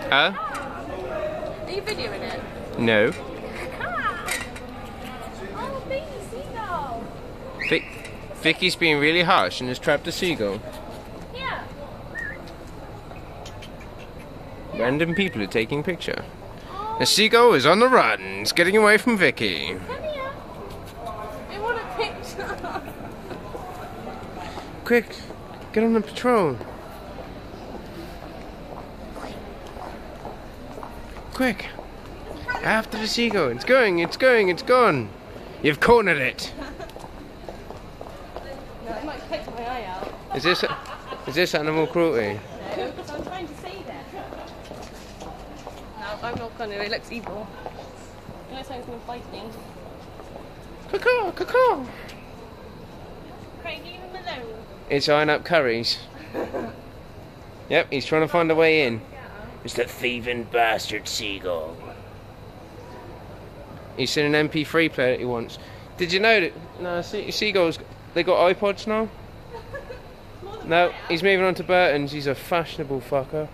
Huh? Are you videoing it? No. Oh, baby seagull. Vicky's being really harsh and has trapped a seagull. Yeah. Random people are taking picture. Oh, The seagull is on the run. It's getting away from Vicky. come here. I want a picture. Quick, get on the patrol. Quick. After the seagull. It's going, it's going, it's gone. You've cornered it. No, it might poke my eye out. Is this animal cruelty? No, because I'm trying to save it. No, I'm not gonna. It looks evil. It looks like it's gonna bite me. Caw, caw. Craig, leave him alone. It's eyeing up curries. Yep, he's trying to find a way in. It's the thieving bastard seagull. He's seen an MP3 player that he wants. Did you know that? No, seagulls, they got iPods now. No, he's moving on to Burton's. He's a fashionable fucker.